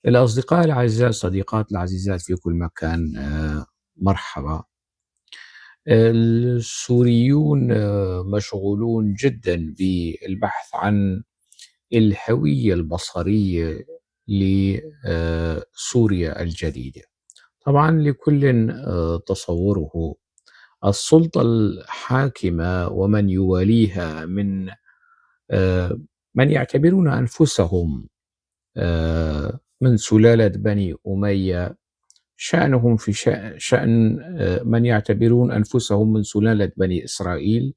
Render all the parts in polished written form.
الأصدقاء الأعزاء، الصديقات العزيزات في كل مكان، مرحبا. السوريون مشغولون جدا بالبحث عن الهوية البصرية لسوريا الجديدة. طبعا لكل تصوره. السلطة الحاكمة ومن يواليها من يعتبرون أنفسهم من سلالة بني أمية. شأنهم في شأن من يعتبرون أنفسهم من سلالة بني إسرائيل.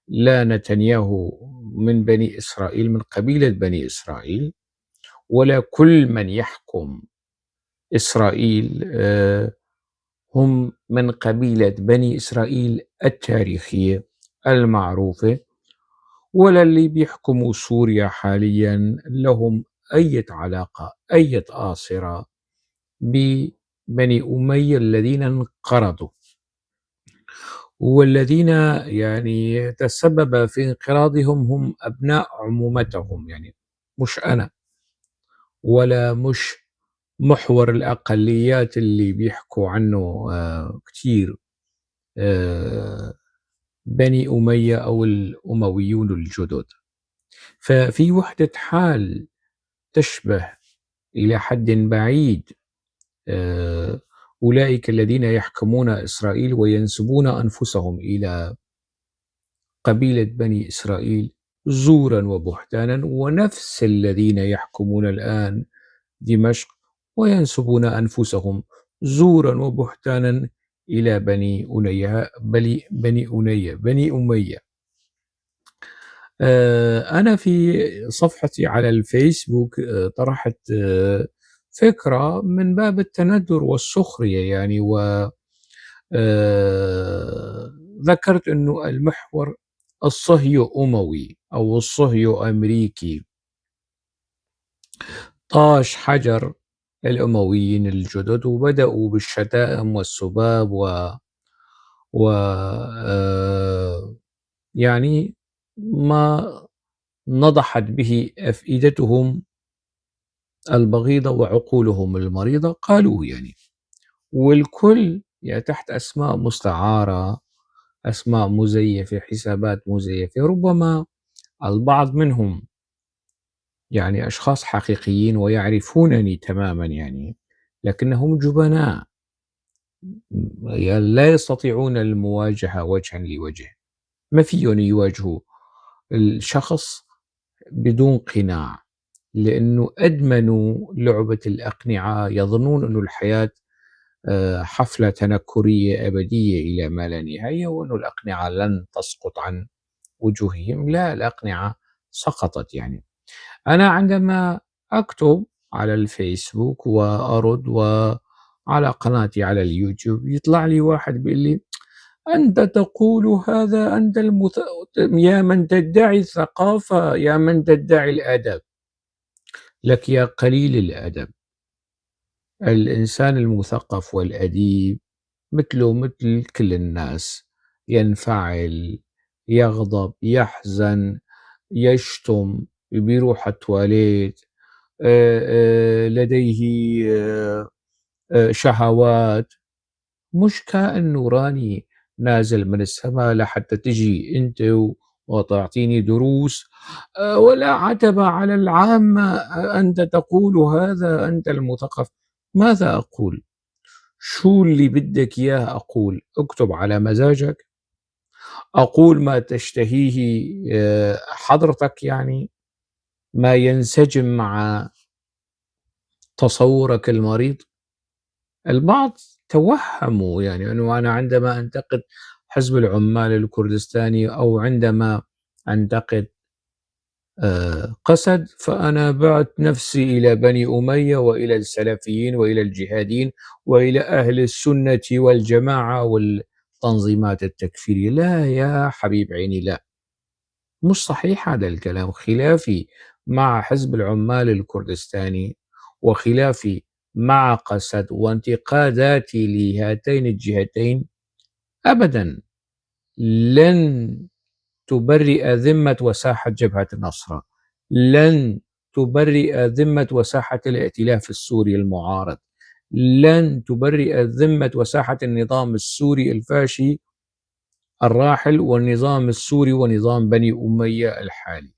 لا نتنياهو من بني إسرائيل، من قبيلة بني إسرائيل، ولا كل من يحكم إسرائيل هم من قبيلة بني إسرائيل التاريخية المعروفة، ولا اللي بيحكموا سوريا حاليا لهم أي علاقة، أي آصرة ببني أمية الذين انقرضوا، والذين يعني تسبب في انقراضهم هم أبناء عمومتهم، يعني مش أنا، ولا مش محور الأقليات اللي بيحكوا عنه كتير، بني أمية أو الأمويون الجدد. ففي وحدة حال تشبه إلى حد بعيد أولئك الذين يحكمون إسرائيل وينسبون أنفسهم إلى قبيلة بني إسرائيل زورا وبهتانا، ونفس الذين يحكمون الآن دمشق وينسبون أنفسهم زورا وبهتانا إلى بني أمية. أنا في صفحتي على الفيسبوك طرحت فكرة من باب التندر والسخرية، يعني ذكرت أنه المحور الصهيو أموي أو الصهيو أمريكي. طاش حجر الأمويين الجدد وبدأوا بالشتائم والسباب و يعني ما نضحت به أفئدتهم البغيضة وعقولهم المريضة، قالوا يعني، والكل يعني تحت أسماء مستعارة، أسماء مزيفة، حسابات مزيفة. ربما البعض منهم يعني أشخاص حقيقيين ويعرفونني تماما يعني، لكنهم جبناء يعني لا يستطيعون المواجهة وجها لوجه. ما فيهم يواجهوا الشخص بدون قناع، لأنه أدمنوا لعبة الأقنعة، يظنون أن الحياة حفلة تنكرية أبدية إلى ما لا نهاية، وأن الأقنعة لن تسقط عن وجوههم. لا، الأقنعة سقطت. يعني أنا عندما أكتب على الفيسبوك وأرد، وعلى قناتي على اليوتيوب، يطلع لي واحد بيقول لي: أنت تقول هذا، أنت يا من تدعي الثقافة، يا من تدعي الأدب. لك يا قليل الأدب، الإنسان المثقف والأديب مثله مثل كل الناس، ينفعل، يغضب، يحزن، يشتم، بيروح التواليت، لديه شهوات. مش كائن نوراني نازل من السماء لحتى تجي أنت وتعطيني دروس، ولا عتب على العامة. أنت تقول هذا، أنت المثقف. ماذا أقول؟ شو اللي بدك إياه أقول؟ اكتب على مزاجك، أقول ما تشتهيه حضرتك، يعني ما ينسجم مع تصورك المريض. البعض توهموا يعني أنه أنا عندما أنتقد حزب العمال الكردستاني، أو عندما أنتقد قسد، فأنا بعت نفسي إلى بني أمية وإلى السلفيين وإلى الجهاديين وإلى أهل السنة والجماعة والتنظيمات التكفيرية. لا يا حبيب عيني، لا، مش صحيح هذا الكلام. خلافي مع حزب العمال الكردستاني، وخلافي مع قسد، وانتقاداتي لهاتين الجهتين أبدا لن تبرئ ذمة وساحة جبهة النصرة، لن تبرئ ذمة وساحة الائتلاف السوري المعارض، لن تبرئ ذمة وساحة النظام السوري الفاشي الراحل والنظام السوري ونظام بني أمية الحالي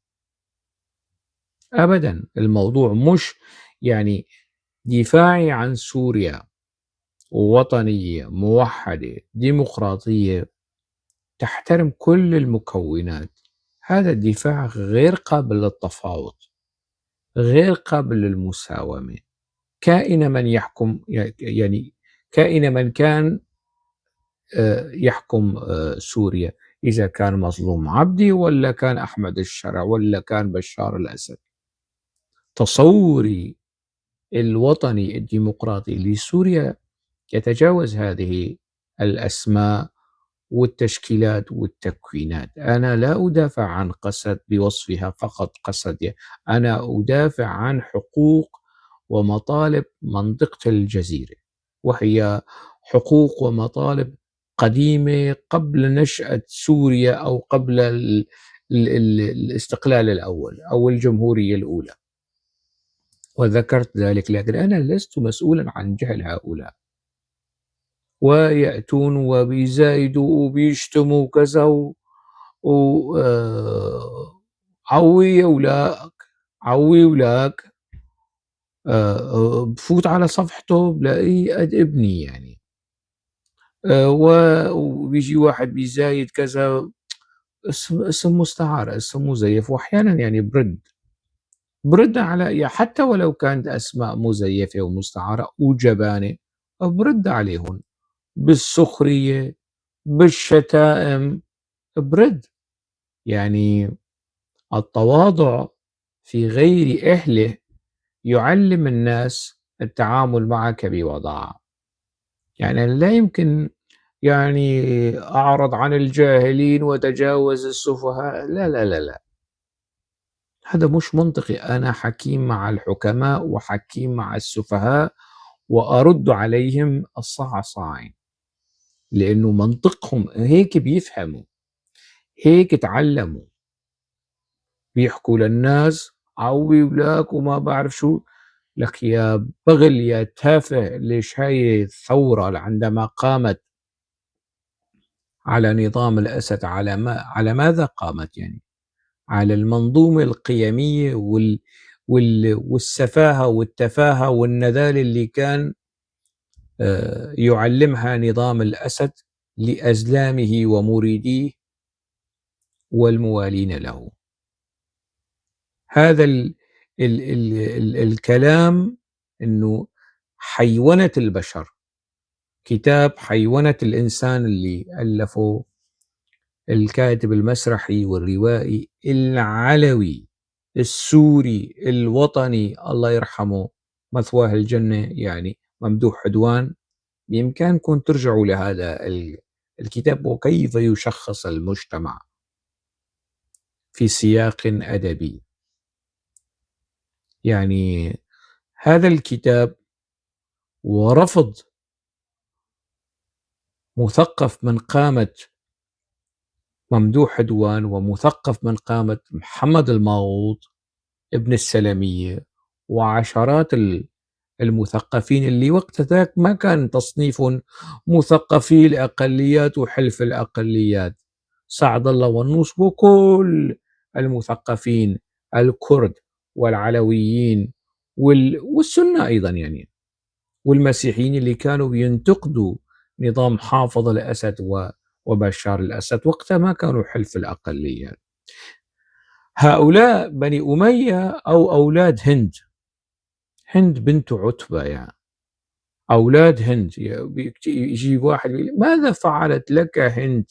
أبدا. الموضوع مش يعني دفاعي عن سوريا وطنية موحدة ديمقراطية تحترم كل المكونات. هذا الدفاع غير قابل للتفاوض، غير قابل للمساومة. كائن من يحكم، يعني كائن من كان يحكم سوريا، إذا كان مظلوم عبدي ولا كان أحمد الشرع ولا كان بشار الأسد. تصوري الوطني الديمقراطي لسوريا يتجاوز هذه الأسماء والتشكيلات والتكوينات. أنا لا أدافع عن قسد بوصفها فقط قسد، أنا أدافع عن حقوق ومطالب منطقة الجزيرة، وهي حقوق ومطالب قديمة قبل نشأة سوريا أو قبل الاستقلال الأول أو الجمهورية الأولى، وذكرت ذلك. لكن أنا لست مسؤولا عن جهل هؤلاء، ويأتون وبيزايدوا وبيشتموا كذا عوي ولاك عوي ولاك. بفوت على صفحته بلاقيه قد ابني يعني. وبيجي واحد بيزايد كذا، اسم مستعار، اسم مزيف، واحيانا يعني برد على، حتى ولو كانت اسماء مزيفه ومستعاره وجبانه، برد عليهم بالسخريه بالشتائم، برد. يعني التواضع في غير أهله يعلم الناس التعامل معك بوضاعة. يعني لا يمكن يعني أعرض عن الجاهلين وتجاوز السفهاء، لا لا لا لا، هذا مش منطقي. أنا حكيم مع الحكماء وحكيم مع السفهاء، وأرد عليهم الصعصاعين، لأنه منطقهم هيك بيفهموا، هيك تعلموا. بيحكوا للناس عوي ولاك وما بعرف شو. لك يا بغل يا تافه، ليش هاي الثورة عندما قامت على نظام الأسد على ماذا قامت؟ يعني على المنظومة القيمية والسفاهة والتفاهة والنذال اللي كان يعلمها نظام الأسد لأزلامه ومريديه والموالين له. هذا الكلام انه حيونة البشر، كتاب حيونة الإنسان اللي ألفه الكاتب المسرحي والروائي العلوي السوري الوطني الله يرحمه مثواه الجنة، يعني ممدوح عدوان. بإمكانكم ترجعوا لهذا الكتاب وكيف يشخص المجتمع في سياق أدبي. يعني هذا الكتاب ورفض مثقف من قامة ممدوح عدوان ومثقف من قامة محمد الماغوط ابن السلمية وعشرات المثقفين اللي وقت ذاك ما كان تصنيف مثقفي الأقليات وحلف الأقليات، سعد الله والنوس وكل المثقفين الكرد والعلويين والسنة أيضا يعني، والمسيحيين اللي كانوا ينتقدوا نظام حافظ الأسد وبشار الأسد وقتها ما كانوا حلف الأقليات. هؤلاء بني أمية أو أولاد هند بنت عتبة، يعني أولاد هند. يجي واحد يقول ماذا فعلت لك هند؟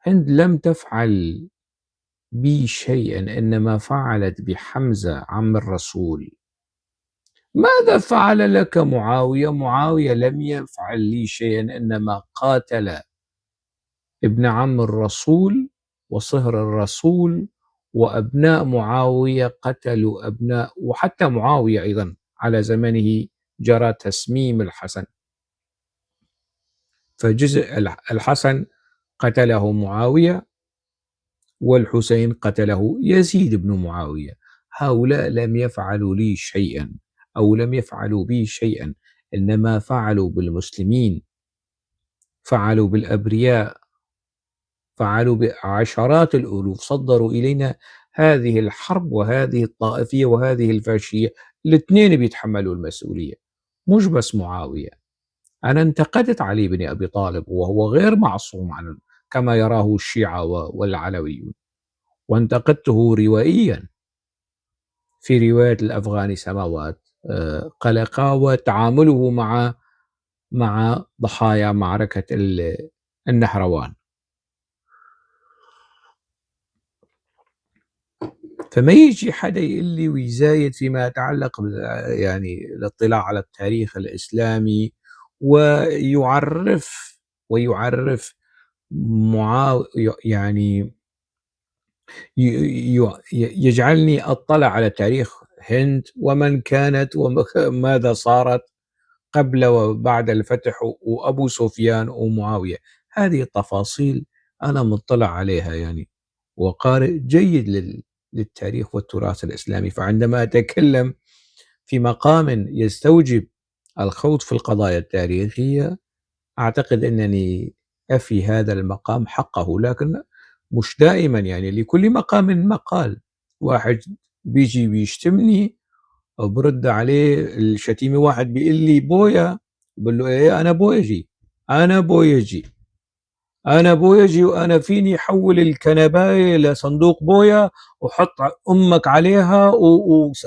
هند لم تفعل بي شيئا، إنما فعلت بحمزة عم الرسول. ماذا فعل لك معاوية؟ معاوية لم يفعل لي شيئا، إنما قاتل ابن عم الرسول وصهر الرسول، وأبناء معاوية قتلوا أبناء، وحتى معاوية أيضا على زمنه جرى تسميم الحسن، فجزء الحسن قتله معاوية والحسين قتله يزيد بن معاوية. هؤلاء لم يفعلوا لي شيئا أو لم يفعلوا بي شيئا، إنما فعلوا بالمسلمين، فعلوا بالأبرياء، فعلوا بعشرات الألوف، صدروا إلينا هذه الحرب وهذه الطائفية وهذه الفاشية، الاثنين بيتحملوا المسؤولية، مش بس معاوية. أنا انتقدت علي بن أبي طالب وهو غير معصوم عن كما يراه الشيعة والعلويون، وانتقدته روائيا في رواية الأفغاني سماوات قلقة، وتعامله مع ضحايا معركة النهروان. فما يجي حدا يقول لي ويزايد فيما يتعلق يعني الاطلاع على التاريخ الإسلامي، ويعرف يعني يجعلني أطلع على تاريخ هند ومن كانت وماذا صارت قبل وبعد الفتح وأبو سفيان ومعاوية. هذه التفاصيل أنا مطلع عليها يعني، وقارئ جيد للتاريخ والتراث الإسلامي. فعندما أتكلم في مقام يستوجب الخوض في القضايا التاريخية، أعتقد أنني أفي هذا المقام حقه، لكن مش دائما، يعني لكل مقام مقال. واحد بيجي بيشتمني وبرد عليه الشتيمة، واحد بيقول لي بويا، بقول له ايه، انا بويجي، انا بويجي، انا بويجي، وانا فيني حول الكنباية لصندوق بويا وحط امك عليها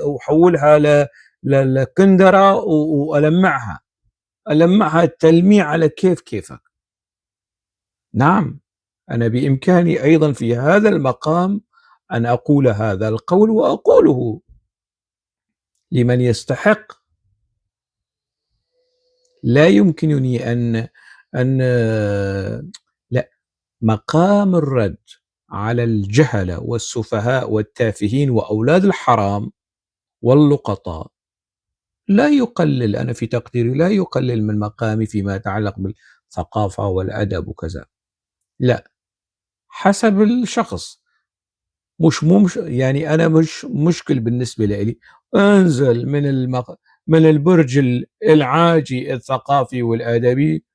وحولها لكندرة والمعها، المعها التلميع على كيفك. نعم، انا بامكاني ايضا في هذا المقام ان اقول هذا القول، واقوله لمن يستحق. لا يمكنني أن لا، مقام الرد على الجهلة والسفهاء والتافهين وأولاد الحرام واللقطاء لا يقلل، أنا في تقديري لا يقلل من مقامي فيما يتعلق بالثقافة والأدب وكذا. لا، حسب الشخص. مش يعني أنا مش مشكل بالنسبة لي أنزل من البرج العاجي الثقافي والأدبي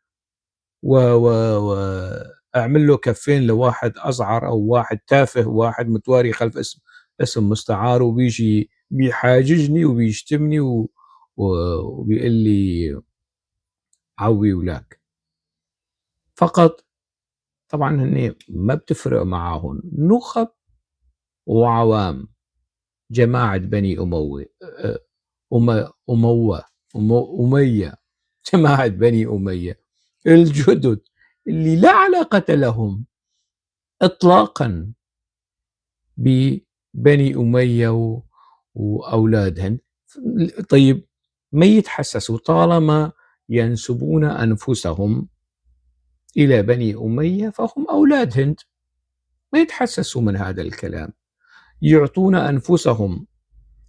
وأعمل له كفين لواحد أزعر أو واحد تافه، واحد متواري خلف اسم مستعار، وبيجي بيحاججني وبيشتمني وبيقول لي عوي ولاك. فقط طبعا هني ما بتفرق معاهم نخب وعوام جماعة بني أمية، جماعة بني أمية الجدد اللي لا علاقة لهم إطلاقا ببني أمية وأولادهن. طيب، ما يتحسسوا طالما ينسبون أنفسهم إلى بني أمية فهم أولاد هند، ما يتحسسوا من هذا الكلام. يعطون أنفسهم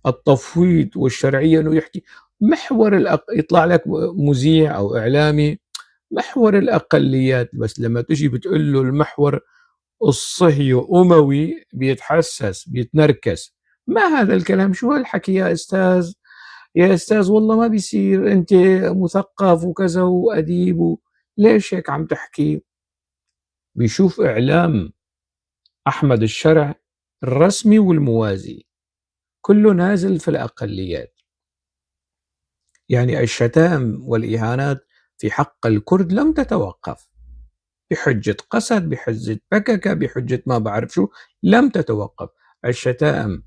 التفويض والشرعية، أنه يحكي يطلع لك مذيع أو إعلامي محور الأقليات، بس لما تجي بتقول له المحور الصهيوني أموي بيتحسس بيتنركس. ما هذا الكلام؟ شو هالحكي يا أستاذ؟ يا أستاذ والله ما بيصير، أنت مثقف وكذا وأديب ليش هيك عم تحكي؟ بيشوف إعلام أحمد الشرع الرسمي والموازي كله نازل في الأقليات. يعني الشتائم والإهانات في حق الكرد لم تتوقف، بحجة قسد، بحجة بككة، بحجة ما بعرف شو، لم تتوقف. الشتائم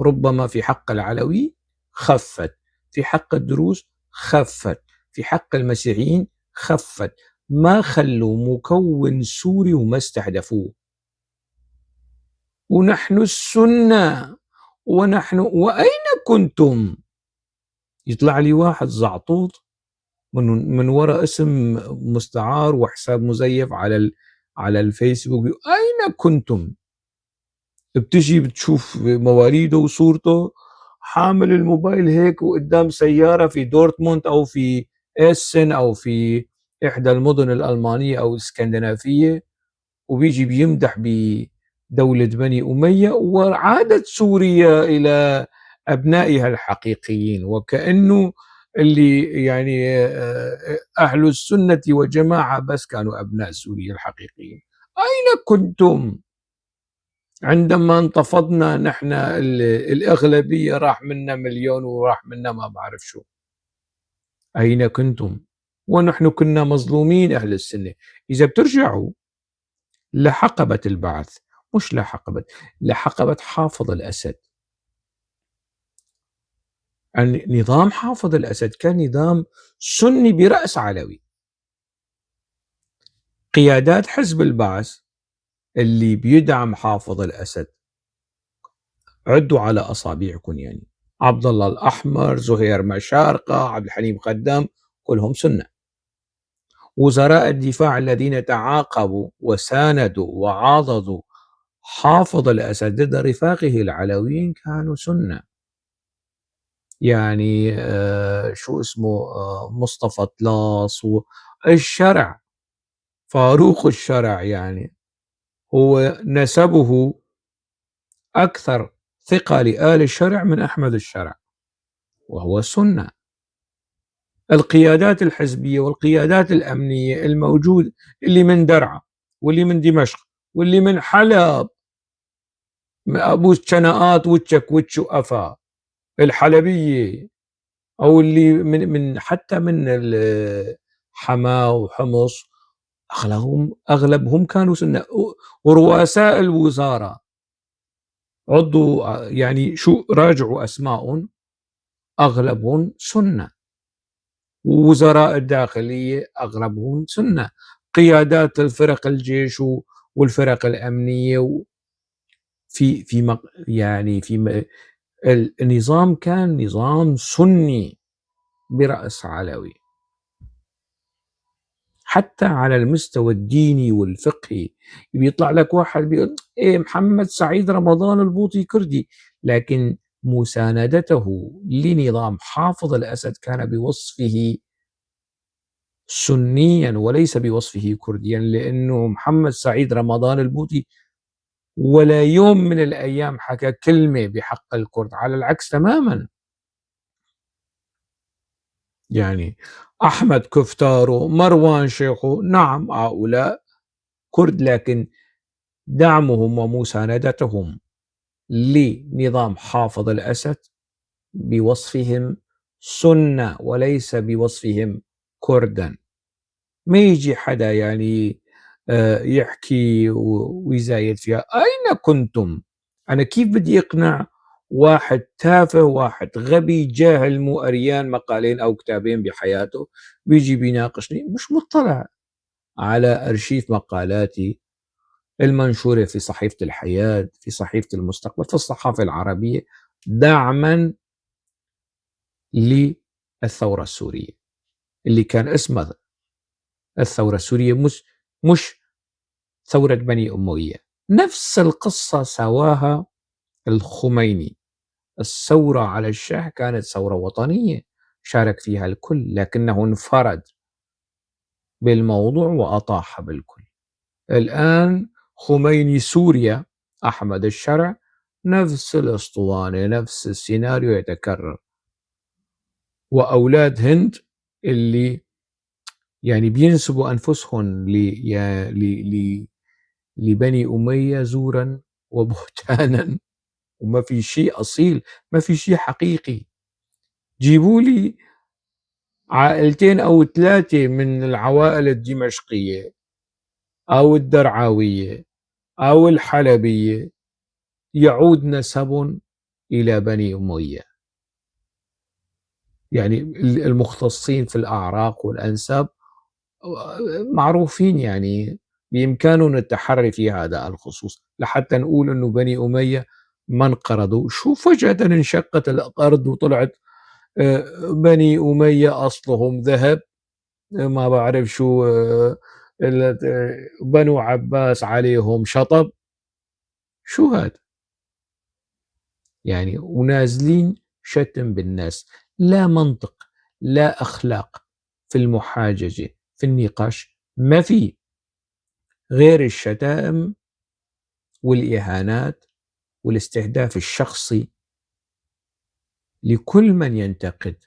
ربما في حق العلوي خفت، في حق الدروز خفت، في حق المسيحيين خفت، ما خلوا مكون سوري وما استهدفوه. ونحن السنة، وأين كنتم؟ يطلع لي واحد زعطوط من وراء اسم مستعار وحساب مزيف على الفيسبوك، أين كنتم؟ بتجي بتشوف مواليده وصورته حامل الموبايل هيك وقدام سيارة في دورتموند أو في إيسن أو في إحدى المدن الألمانية أو الإسكندنافية، وبيجي بيمدح دولة بني أمية، وعادت سوريا إلى أبنائها الحقيقيين، وكأنه اللي يعني أهل السنة وجماعة بس كانوا أبناء سوريا الحقيقيين. أين كنتم عندما انتفضنا نحن الأغلبية؟ راح منا مليون وراح منا ما بعرف شو. أين كنتم؟ ونحن كنا مظلومين أهل السنة. إذا بترجعوا لحقبة البعث، مش لحقبة حافظ الأسد. يعني نظام حافظ الأسد كان نظام سني برأس علوي. قيادات حزب البعث اللي بيدعم حافظ الأسد عدوا على أصابعكم، يعني عبد الله الأحمر، زهير مشارقة، عبد الحليم خدام، كلهم سنة. وزراء الدفاع الذين تعاقبوا وساندوا وعاضدوا حافظ الأسد ضد رفاقه العلويين كانوا سنة. يعني شو اسمه، مصطفى طلاس والشرع، فاروق الشرع، يعني هو نسبه أكثر ثقة لآل الشرع من أحمد الشرع، وهو سنة. القيادات الحزبية والقيادات الأمنية الموجود، اللي من درعا واللي من دمشق واللي من حلب، أبو الشناءات وتشك وتش وأفا الحلبية، أو اللي من حتى من حماة وحمص، أغلبهم كانوا سنة. ورؤساء الوزارة عضوا، يعني شو، راجعوا أسماء أغلبهم سنة. ووزراء الداخلية أغلبهم سنة. قيادات الفرق الجيش والفرق الأمنية يعني النظام كان نظام سني برأس علوي. حتى على المستوى الديني والفقهي بيطلع لك واحد بيقول إيه محمد سعيد رمضان البوطي كردي، لكن مساندته لنظام حافظ الأسد كان بوصفه سنيا وليس بوصفه كرديا، لأنه محمد سعيد رمضان البوطي ولا يوم من الأيام حكى كلمة بحق الكرد، على العكس تماما. يعني أحمد كفتارو، مروان شيخو، نعم هؤلاء كرد، لكن دعمهم ومساندتهم لنظام حافظ الأسد بوصفهم سنة وليس بوصفهم كردا. ما يجي حدا يعني يحكي ويزايد فيها. أين كنتم؟ أنا كيف بدي أقنع واحد تافه، واحد غبي جاهل مو قريان مقالين أو كتابين بحياته، بيجي بيناقشني مش مطلع على أرشيف مقالاتي المنشورة في صحيفة الحياة، في صحيفة المستقبل، في الصحافة العربية، دعما للثورة السورية اللي كان اسمها الثورة السورية، مش ثورة بني أموية. نفس القصة سواها الخميني. الثورة على الشاه كانت ثورة وطنية شارك فيها الكل، لكنه انفرد بالموضوع وأطاح بالكل. الآن خميني سوريا، أحمد الشرع، نفس الأسطوانة، نفس السيناريو يتكرر. وأولاد هند اللي يعني بينسبوا أنفسهم لبني أمية زورا وبهتانا، وما في شيء أصيل، ما في شيء حقيقي. جيبوا لي عائلتين أو ثلاثة من العوائل الدمشقية أو الدرعاوية أو الحلبية يعود نسب إلى بني أمية. يعني المختصين في الأعراق والأنساب معروفين، يعني بإمكاننا التحري في هذا الخصوص لحتى نقول أنه بني أمية ما انقرضوا. شو فجأة انشقت الأرض وطلعت بني أمية أصلهم ذهب، ما بعرف شو، بنو عباس عليهم شطب. شو هذا؟ يعني ونازلين شتم بالناس، لا منطق، لا أخلاق في المحاججة، في النقاش ما في غير الشتائم والإهانات والاستهداف الشخصي لكل من ينتقد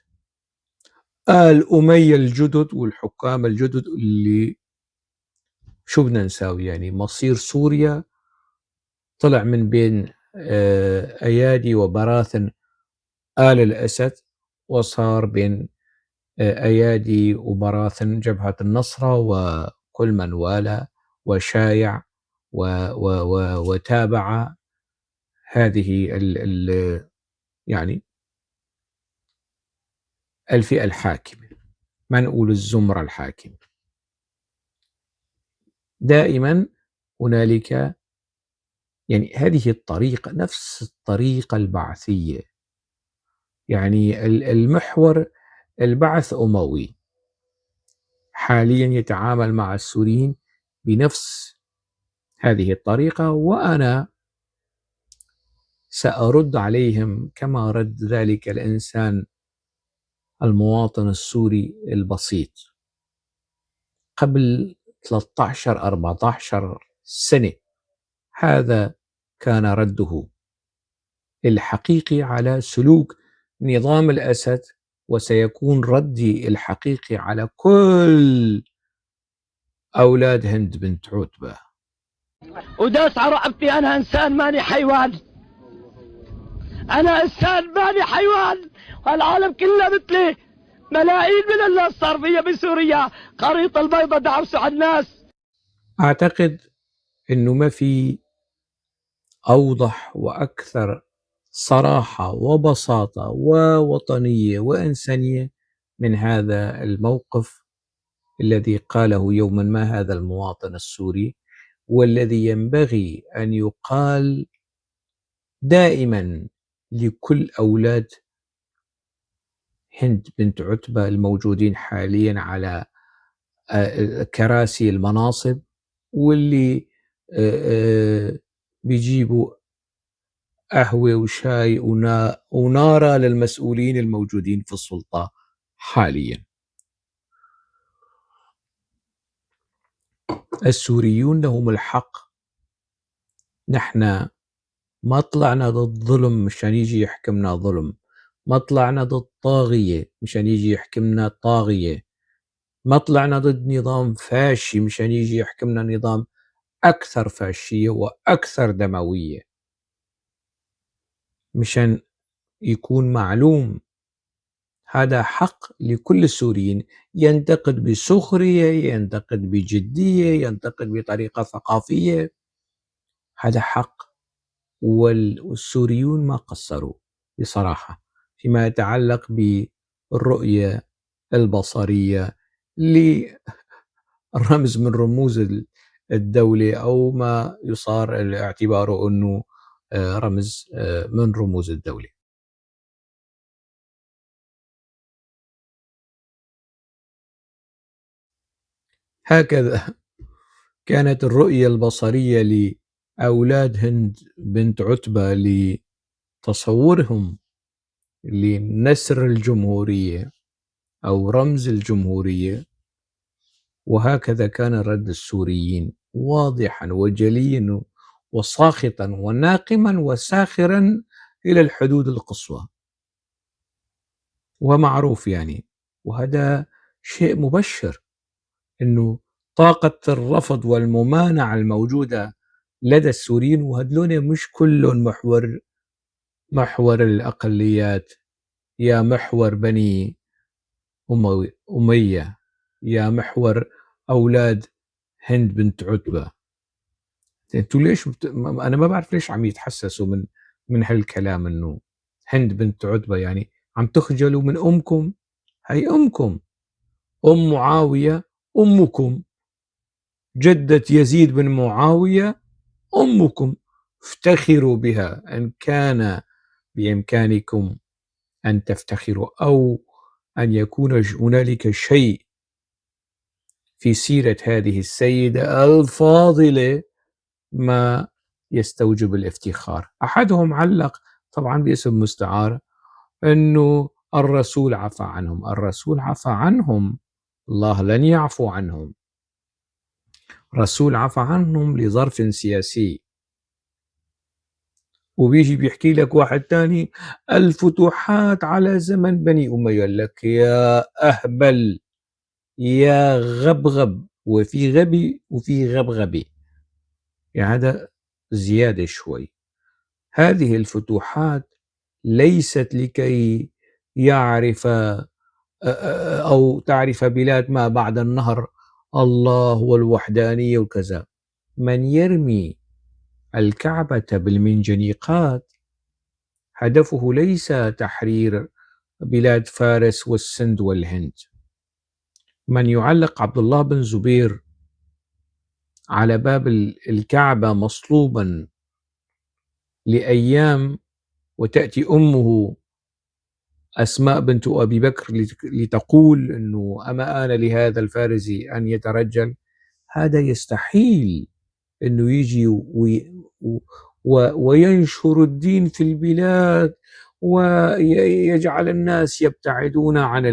آل أمية الجدد والحكام الجدد اللي شو بدنا نساوي يعني مصير سوريا طلع من بين أيادي وبراثن آل الأسد وصار بين أيادي وبراثن جبهة النصرة وكل من والى وشايع وتابع هذه ال يعني الفئة الحاكمة، ما نقول الزمرة الحاكمة. دائما هنالك يعني هذه الطريقة نفس الطريقة البعثية، يعني المحور البعث أموي حاليا يتعامل مع السوريين بنفس هذه الطريقة، وأنا سأرد عليهم كما رد ذلك الإنسان المواطن السوري البسيط قبل 13-14 سنة. هذا كان رده الحقيقي على سلوك نظام الأسد، وسيكون ردي الحقيقي على كل أولاد هند بنت عتبة. وداس على رقبتي، أنا إنسان ماني حيوان، أنا إنسان ماني حيوان، والعالم كله مثلي، ملايين من الناس صار فيها بسوريا خريطة البيضاء دعوسوا على الناس. أعتقد أنه ما في أوضح وأكثر صراحة وبساطة ووطنية وإنسانية من هذا الموقف الذي قاله يوما ما هذا المواطن السوري، والذي ينبغي أن يقال دائما لكل أولاد هند بنت عتبة الموجودين حاليا على كراسي المناصب، واللي بيجيبوا قهوة وشاي ونارة للمسؤولين الموجودين في السلطة حاليا. السوريون لهم الحق، نحن ما طلعنا ضد ظلم مشان يجي يحكمنا ظلم، ما طلعنا ضد طاغية مشان يجي يحكمنا طاغية، ما طلعنا ضد نظام فاشي مشان يجي يحكمنا نظام أكثر فاشية وأكثر دموية. مشان يكون معلوم هذا حق لكل السوريين، ينتقد بسخرية، ينتقد بجدية، ينتقد بطريقة ثقافية، هذا حق. والسوريون ما قصروا بصراحة فيما يتعلق بالرؤية البصرية لرمز من رموز الدولة، أو ما يصار اعتباره أنه رمز من رموز الدولة. هكذا كانت الرؤية البصرية لأولاد هند بنت عتبة لتصورهم لنسر الجمهورية أو رمز الجمهورية، وهكذا كان رد السوريين واضحا وجليا وساخطا وناقما وساخرا إلى الحدود القصوى ومعروف يعني. وهذا شيء مبشر، أنه طاقة الرفض والممانعة الموجودة لدى السوريين، وهدلون مش كلهم محور الأقليات، يا محور بني أمية، يا محور أولاد هند بنت عتبة. انتوا ليش أنا ما بعرف ليش عم يتحسسوا من هالكلام، إنه هند بنت عتبة يعني عم تخجلوا من أمكم. هي أمكم، أم معاوية أمكم، جدة يزيد بن معاوية أمكم، افتخروا بها إن كان بإمكانكم أن تفتخروا، أو أن يكون هنالك شيء في سيرة هذه السيدة الفاضلة ما يستوجب الافتخار. أحدهم علق طبعا باسم مستعار أنه الرسول عفى عنهم. الرسول عفى عنهم؟ الله لن يعفو عنهم. الرسول عفى عنهم لظرف سياسي، وبيجي بيحكي لك واحد تاني الفتوحات على زمن بني أمية، قال لك يا أهبل يا غبغب، وفي غبي وفي غبغبي، يعني هذا زيادة شوي. هذه الفتوحات ليست لكي يعرف أو تعرف بلاد ما بعد النهر الله والوحدانية وكذا. من يرمي الكعبة بالمنجنيقات هدفه ليس تحرير بلاد فارس والسند والهند. من يعلق عبد الله بن زبير على باب الكعبة مصلوبا لأيام، وتأتي أمه أسماء بنت أبي بكر لتقول أنه أما آن لهذا الفارسي أن يترجل، هذا يستحيل أنه يجي وينشر الدين في البلاد ويجعل الناس يبتعدون عن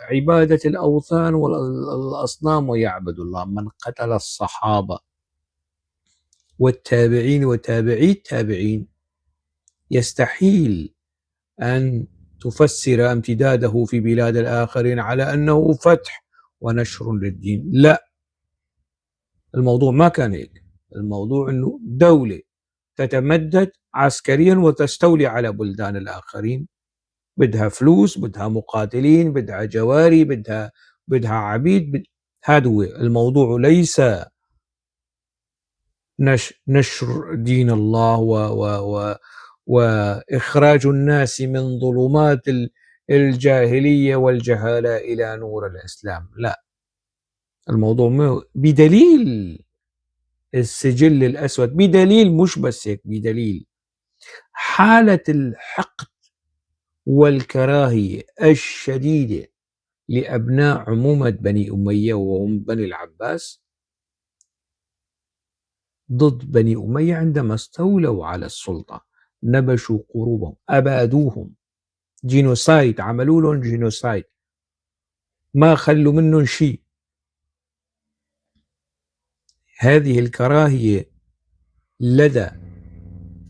عبادة الأوثان والأصنام ويعبدوا الله. من قتل الصحابة والتابعين وتابعي التابعين يستحيل أن تفسر امتداده في بلاد الآخرين على أنه فتح ونشر للدين. لا، الموضوع ما كان هيك. الموضوع أنه دولة تتمدد عسكريا وتستولي على بلدان الآخرين، بدها فلوس، بدها مقاتلين، بدها جواري، بدها عبيد. هذا هو الموضوع، ليس نشر دين الله وإخراج الناس من ظلمات الجاهلية والجهالة إلى نور الإسلام. لا، الموضوع بدليل السجل الأسود، بدليل مش بس هيك، بدليل حالة الحقد والكراهية الشديدة لأبناء عمومة بني أمية وهم بني العباس ضد بني أمية عندما استولوا على السلطة. نبشوا قروبهم، أبادوهم، جينوسايد، عملوا لهم جينوسايد، ما خلوا منهم شيء. هذه الكراهية لدى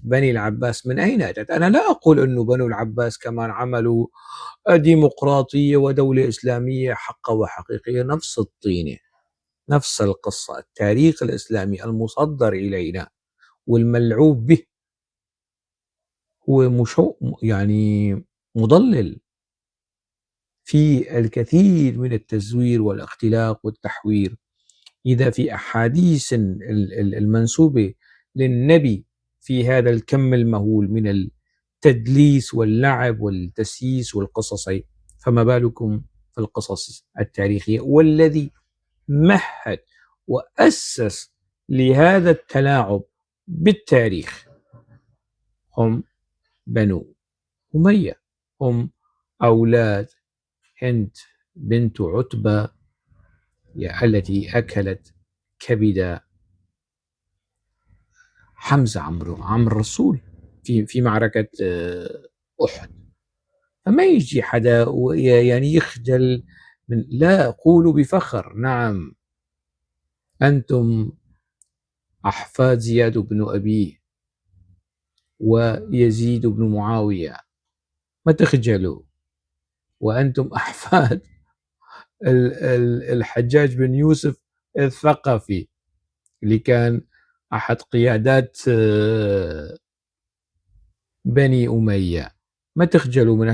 بني العباس من أين أتت؟ أنا لا أقول أنه بنو العباس كمان عملوا ديمقراطية ودولة إسلامية حقة وحقيقية، نفس الطينة، نفس القصة. التاريخ الإسلامي المصدر إلينا والملعوب به هو يعني مضلل في الكثير من التزوير والاختلاق والتحوير. إذا في أحاديث المنسوبة للنبي في هذا الكم المهول من التدليس واللعب والتسييس والقصص، فما بالكم في القصص التاريخية؟ والذي مهد وأسس لهذا التلاعب بالتاريخ هم بنو أمية، هم أولاد هند بنت عتبة التي أكلت كبد حمزة عمرو الرسول في معركة أحد. فما يجي حدا يعني يخجل من، لا، قولوا بفخر نعم أنتم أحفاد زياد بن أبيه ويزيد بن معاوية، ما تخجلوا، وأنتم أحفاد الحجاج بن يوسف الثقفي اللي كان أحد قيادات بني أمية. ما تخجلوا من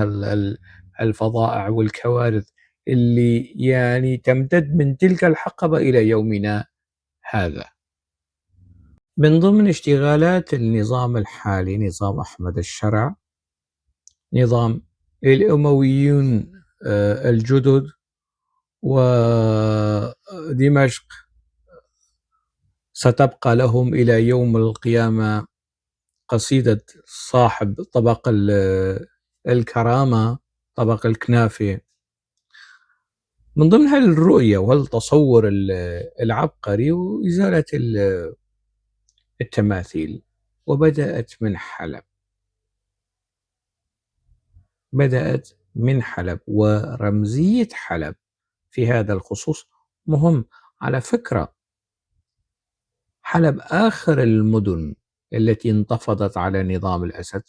الفظائع والكوارث اللي يعني تمتد من تلك الحقبة إلى يومنا هذا. من ضمن اشتغالات النظام الحالي، نظام أحمد الشرع، نظام الأمويون الجدد، ودمشق ستبقى لهم إلى يوم القيامة قصيدة صاحب طبق الكرامة، طبق الكنافة. من ضمن هالرؤية وهالتصور العبقري وإزالة التماثيل، وبدأت من حلب. بدأت من حلب، ورمزية حلب في هذا الخصوص مهم. على فكرة، حلب آخر المدن التي انتفضت على نظام الأسد،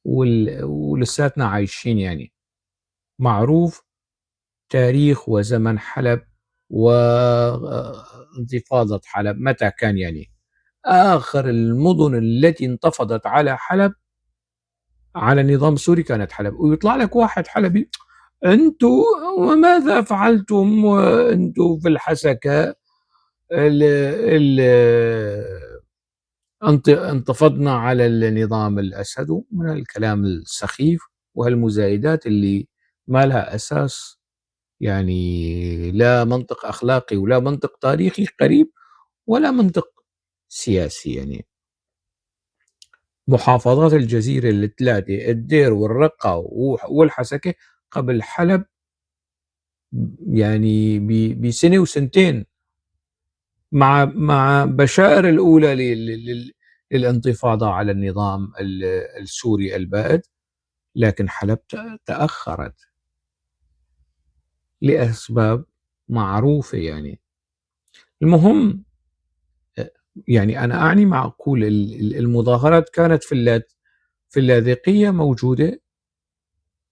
ولساتنا عايشين يعني. معروف تاريخ وزمن حلب وانتفاضة حلب متى كان يعني. آخر المدن التي انتفضت على حلب على نظام سوري كانت حلب. ويطلع لك واحد حلبي: أنتم وماذا فعلتم وأنتم في الحسكة انتفضنا على النظام الأسد. من الكلام السخيف وهالمزايدات اللي ما لها أساس، يعني لا منطق أخلاقي ولا منطق تاريخي قريب ولا منطق سياسي. يعني محافظات الجزيرة الثلاثة، الدير والرقة والحسكة، قبل حلب يعني بسنة وسنتين، مع بشائر الأولى للانتفاضة على النظام السوري البائد. لكن حلب تأخرت لأسباب معروفة يعني. المهم، يعني أنا أعني معقول المظاهرات كانت في اللاذقية موجودة،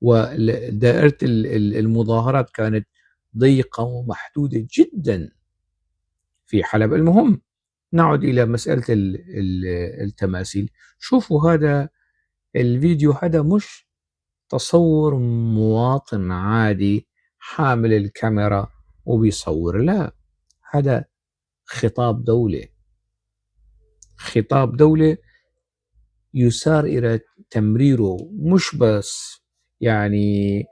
ودائرة المظاهرات كانت ضيقة ومحدودة جدا في حلب. المهم، نعود إلى مسألة التماثيل. شوفوا هذا الفيديو، هذا مش تصور مواطن عادي حامل الكاميرا وبيصور، لا، هذا خطاب دولة. خطاب دولة يسار إلى تمريره، مش بس يعني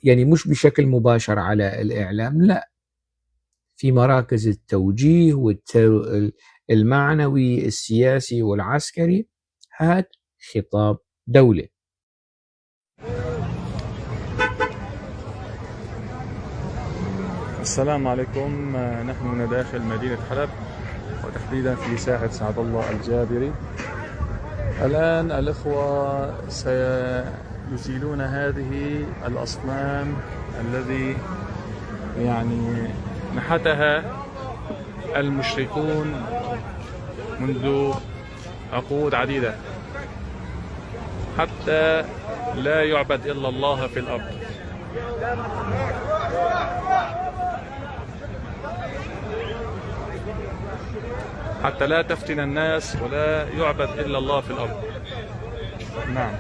مش بشكل مباشر على الإعلام، لا، في مراكز التوجيه المعنوي السياسي والعسكري. هذا خطاب دولة. السلام عليكم. نحن داخل مدينة حلب، وتحديدا في ساحة سعد الله الجابري. الآن الإخوة سيزيلون هذه الأصنام الذي يعني نحتها المشركون منذ عقود عديدة، حتى لا يعبد إلا الله في الأرض. حتى لا تفتن الناس ولا يعبد إلا الله في الأرض. نعم.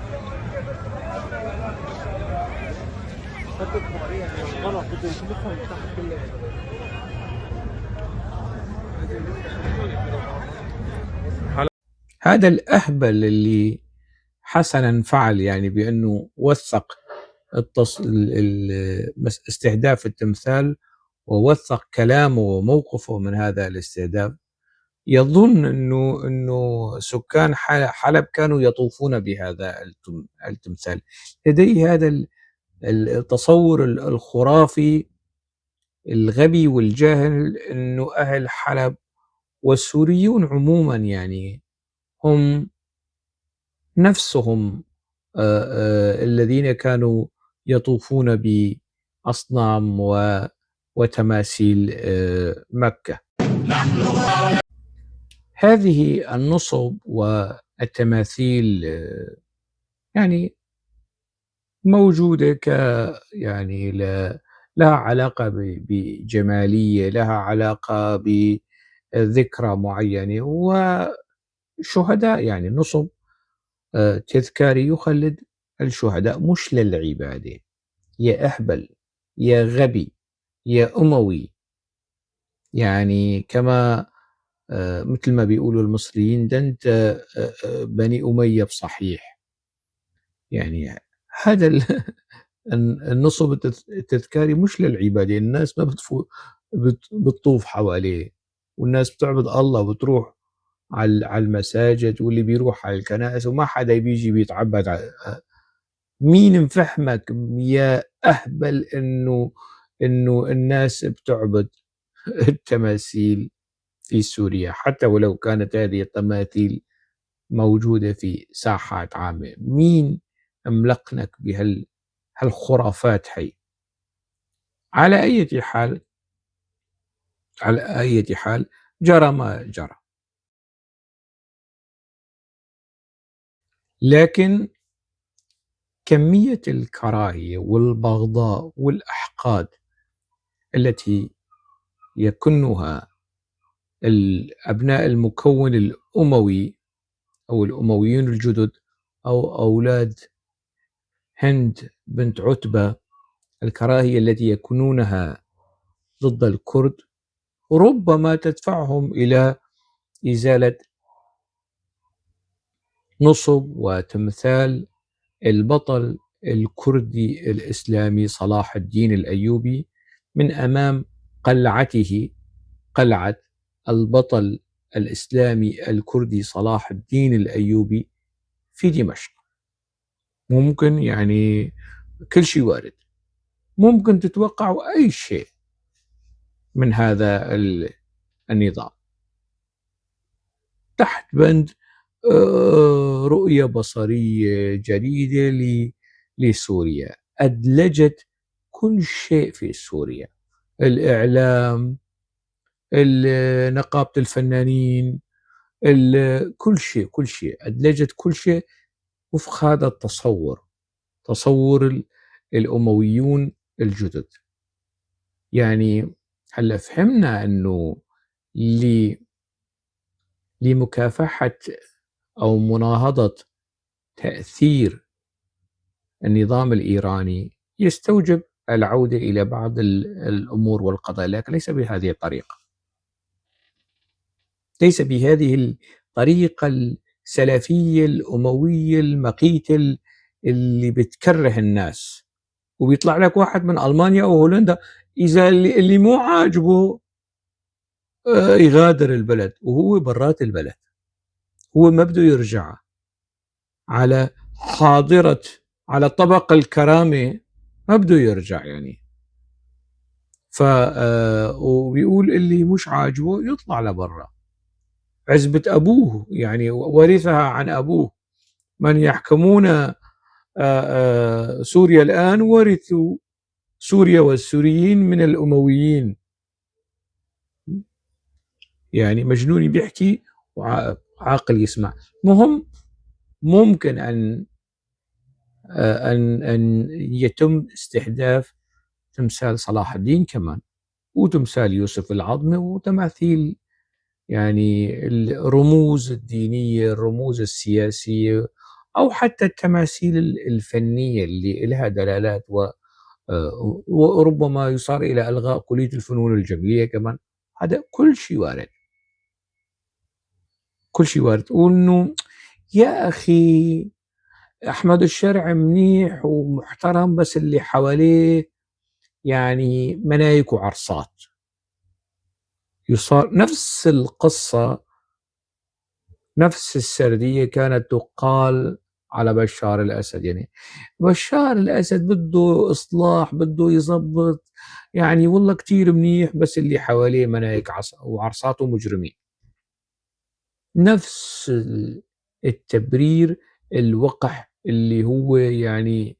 هذا الأهبل اللي حسنا فعل يعني بأنه وثق استهداف التمثال، ووثق كلامه وموقفه من هذا الاستهداف، يظن انه سكان حلب كانوا يطوفون بهذا التمثال. لديه هذا التصور الخرافي الغبي والجاهل انه اهل حلب والسوريون عموما يعني هم نفسهم الذين كانوا يطوفون بأصنام وتماثيل مكة. هذه النصب والتماثيل يعني موجودة يعني لها علاقة بجمالية، لها علاقة بذكرى معينة وشهداء. يعني نصب تذكاري يخلد الشهداء، مش للعبادة. يا أهبل، يا غبي، يا أموي. يعني كما مثل ما بيقولوا المصريين: ده أنت بني أمية بصحيح. يعني هذا النصب التذكاري مش للعبادة. الناس ما بتطوف حواليه، والناس بتعبد الله وبتروح على المساجد، واللي بيروح على الكنائس، وما حدا بيجي بيتعبد. مين مفهمك يا أهبل إنه الناس بتعبد التماثيل في سوريا، حتى ولو كانت هذه التماثيل موجودة في ساحات عامة؟ مين أملقنك بهالخرافات هي؟ على أي حال جرى ما جرى. لكن كمية الكراهية والبغضاء والأحقاد التي يكنها الأبناء المكون الأموي أو الأمويين الجدد أو أولاد هند بنت عتبة، الكراهية التي يكونونها ضد الكرد ربما تدفعهم إلى إزالة نصب وتمثال البطل الكردي الإسلامي صلاح الدين الأيوبي من أمام قلعته، قلعة البطل الإسلامي الكردي صلاح الدين الأيوبي في دمشق. ممكن يعني كل شيء وارد، ممكن تتوقعوا أي شيء من هذا النظام تحت بند رؤية بصرية جديدة لسوريا أدلجت كل شيء في سوريا، الإعلام، نقابة الفنانين، كل شيء أدلجت كل شيء وفق هذا التصور، تصور الأمويون الجدد. يعني هلا فهمنا أنه لمكافحة أو مناهضة تأثير النظام الإيراني يستوجب العودة إلى بعض الأمور والقضايا، لكن ليس بهذه الطريقة، ليس بهذه الطريقة السلفية الأموية المقيتة اللي بتكره الناس، وبيطلع لك واحد من ألمانيا أو هولندا إذا اللي مو عاجبه يغادر البلد وهو برات البلد، هو ما بده يرجع على حاضرة على طبق الكرامة، ما بده يرجع يعني. وبيقول اللي مش عاجبه يطلع لبرا، عزبة أبوه يعني ورثها عن أبوه، من يحكمون سوريا الآن ورثوا سوريا والسوريين من الأمويين. يعني مجنون بيحكي وعاقل يسمع. ممكن أن يتم استحداث تمثال صلاح الدين كمان، وتمثال يوسف العظمي، وتماثيل يعني الرموز الدينية، الرموز السياسية، أو حتى التماثيل الفنية اللي لها دلالات، وربما يصار إلى إلغاء كلية الفنون الجميلة كمان. هذا كل شيء وارد، كل شيء وارد. وإنه يا أخي أحمد الشرع منيح ومحترم، بس اللي حواليه يعني منايك وعرصات. يصار نفس القصة، نفس السردية كانت تقال على بشار الأسد. يعني بشار الأسد بده إصلاح، بده يزبط، يعني والله كتير منيح، بس اللي حواليه منايك وعرصات ومجرمين. نفس التبرير الوقح اللي هو يعني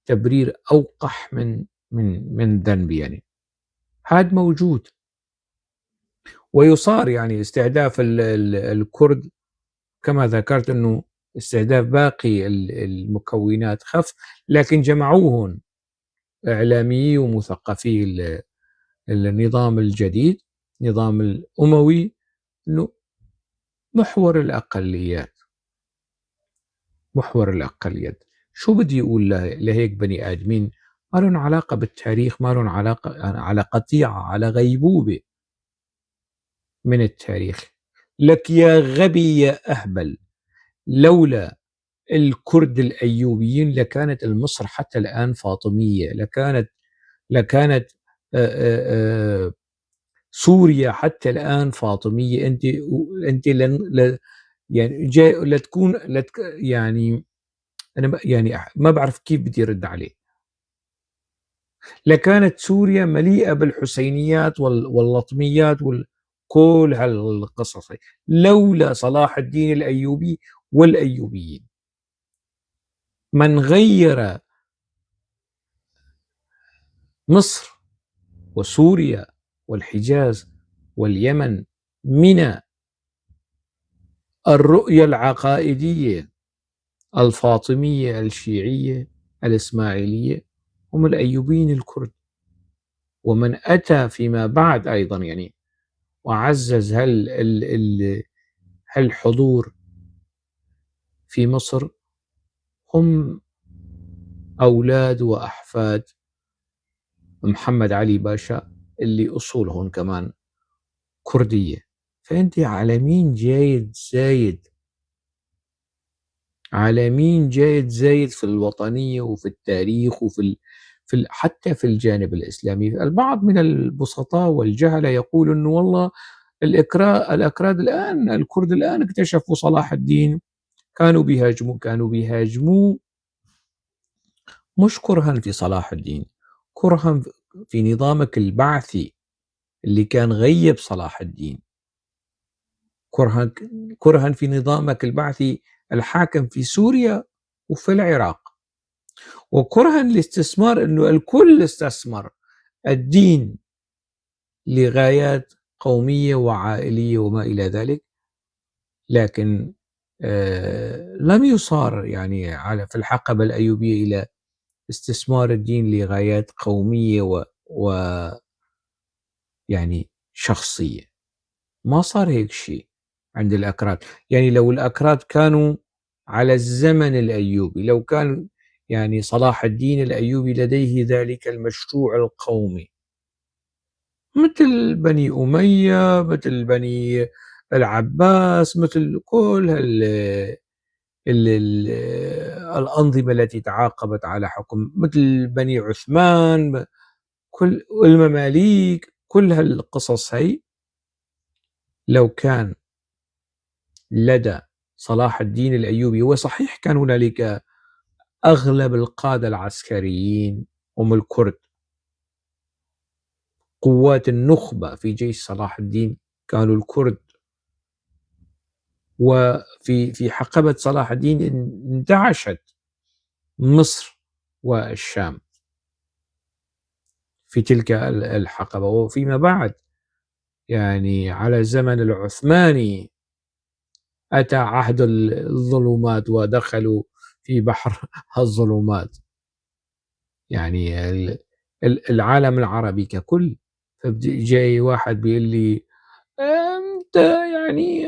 تبرير أوقح من ذنب، يعني هذا موجود. ويصار يعني استهداف الكرد كما ذكرت، أنه استهداف باقي المكونات خف، لكن جمعوهم إعلاميي ومثقفي النظام الجديد، نظام الأموي، أنه محور الأقليات، محور الأقليات. شو بدي يقول لهيك بني آدمين ما لهم علاقة بالتاريخ، ما لهم علاقة، على قطيعة، على غيبوبة من التاريخ. لك يا غبي يا أهبل، لولا الكرد الأيوبيين لكانت مصر حتى الآن فاطمية، لكانت سوريا حتى الآن فاطمية. أنت يعني جاي لتكون يعني أنا يعني ما بعرف كيف بدي أرد عليه. لكانت سوريا مليئة بالحسينيات واللطميات كل هالقصص لولا صلاح الدين الأيوبي والأيوبيين. من غير مصر وسوريا والحجاز واليمن من الرؤية العقائدية الفاطمية الشيعية الإسماعيلية هم الأيوبيين الكرد. ومن أتى فيما بعد أيضا يعني وعزز هالحضور في مصر هم أولاد وأحفاد محمد علي باشا اللي أصولهم كمان كردية. فأنت على مين جايد زايد، على مين جايد زايد في الوطنية وفي التاريخ حتى في الجانب الإسلامي. البعض من البسطاء والجهلة يقول أنه والله الأكراد الآن، الكرد الآن اكتشفوا صلاح الدين، كانوا بيهاجموه مش كرها في صلاح الدين، كرها في نظامك البعثي اللي كان غيب صلاح الدين، كرها في نظامك البعثي الحاكم في سوريا وفي العراق، وكرها الاستثمار انه الكل استثمر الدين لغايات قومية وعائلية وما إلى ذلك. لكن لم يصار يعني في الحقبة الأيوبية إلى استثمار الدين لغايات قومية يعني شخصية. ما صار هيك شيء عند الأكراد. يعني لو الأكراد كانوا على الزمن الأيوبي، لو كان يعني صلاح الدين الأيوبي لديه ذلك المشروع القومي مثل بني أمية، مثل بني العباس، مثل كل الأنظمة التي تعاقبت على حكم، مثل بني عثمان، كل المماليك، كل هالقصص هي لو كان لدى صلاح الدين الأيوبي، وصحيح كان هنالك أغلب القادة العسكريين هم الكرد، قوات النخبة في جيش صلاح الدين كانوا الكرد، وفي حقبة صلاح الدين انتعشت مصر والشام في تلك الحقبة. وفيما بعد يعني على الزمن العثماني أتى عهد الظلمات ودخلوا في بحر الظلمات، يعني العالم العربي ككل. جاي واحد بيقول لي أنت يعني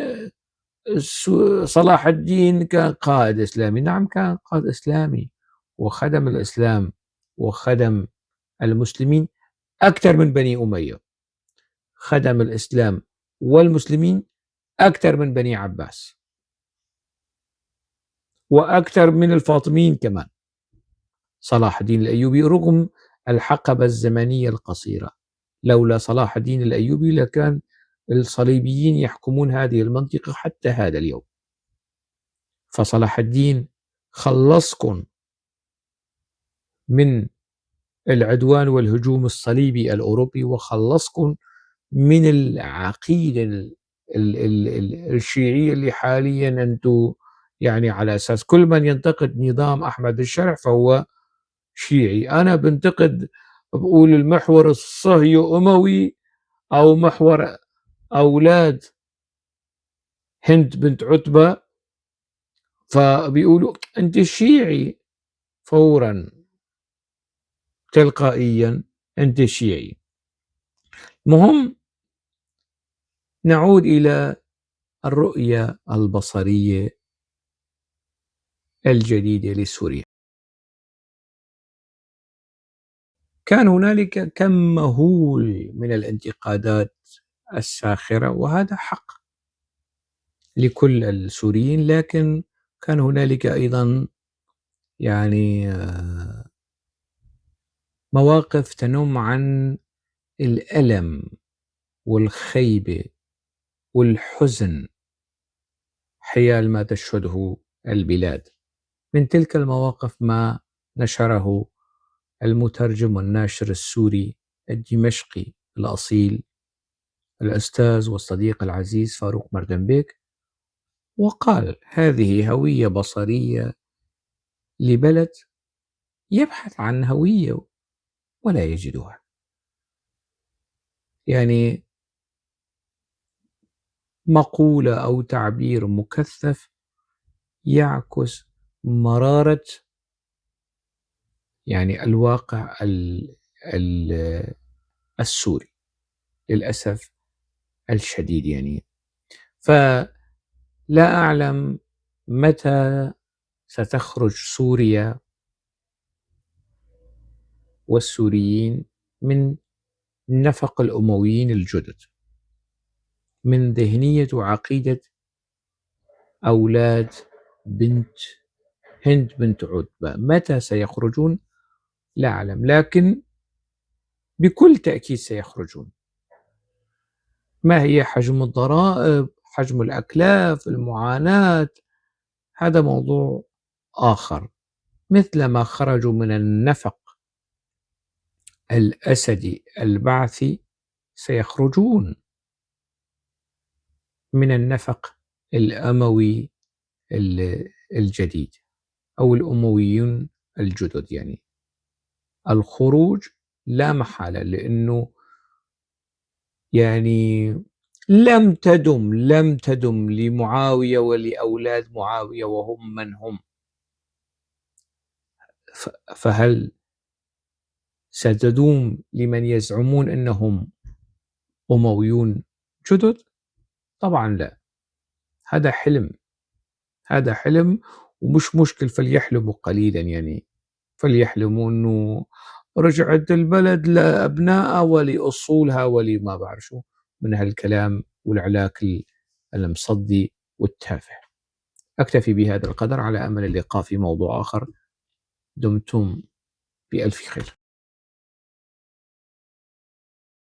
صلاح الدين كان قائد إسلامي. نعم كان قائد إسلامي وخدم الإسلام وخدم المسلمين أكثر من بني أمية، خدم الإسلام والمسلمين أكثر من بني عباس وأكثر من الفاطميين كمان. صلاح الدين الأيوبي رغم الحقبة الزمنية القصيرة، لولا صلاح الدين الأيوبي لكان الصليبيين يحكمون هذه المنطقة حتى هذا اليوم. فصلاح الدين خلصكم من العدوان والهجوم الصليبي الأوروبي، وخلصكم من العقيدة الشيعية اللي حاليا أنتم يعني على أساس كل من ينتقد نظام أحمد الشرع فهو شيعي. أنا بنتقد بقول المحور الصهيو أموي أو محور أولاد هند بنت عتبة، فبيقولوا أنت شيعي فورا تلقائيا أنت شيعي. مهم نعود إلى الرؤية البصرية الجديدة لسوريا. كان هنالك كم مهول من الانتقادات الساخرة، وهذا حق لكل السوريين، لكن كان هنالك أيضا يعني مواقف تنم عن الألم والخيبة والحزن حيال ما تشهده البلاد. من تلك المواقف ما نشره المترجم والناشر السوري الدمشقي الأصيل الأستاذ والصديق العزيز فاروق مردنبيك، وقال هذه هوية بصرية لبلد يبحث عن هوية ولا يجدها. يعني مقولة أو تعبير مكثف يعكس مرارة يعني الواقع السوري للأسف الشديد يعني. فلا أعلم متى ستخرج سوريا والسوريين من نفق الأمويين الجدد، من ذهنية وعقيدة أولاد بنت هند بنت عتبة. متى سيخرجون لا أعلم، لكن بكل تأكيد سيخرجون. ما هي حجم الضرائب، حجم الأكلاف، المعاناة، هذا موضوع آخر. مثل ما خرجوا من النفق الأسدي البعثي سيخرجون من النفق الأموي الجديد أو الأمويين الجدد. يعني الخروج لا محالة، لأنه يعني لم تدم لمعاوية ولأولاد معاوية وهم من هم، فهل ستدوم لمن يزعمون أنهم أمويون جدد؟ طبعا لا، هذا حلم ومش مشكل، فليحلموا قليلا. يعني فليحلموا أنه رجعت البلد لأبنائها ولأصولها ولما بعرف شو من هالكلام والعلاك المصدي والتافه. أكتفي بهذا القدر على أمل اللقاء في موضوع آخر. دمتم بألف خير.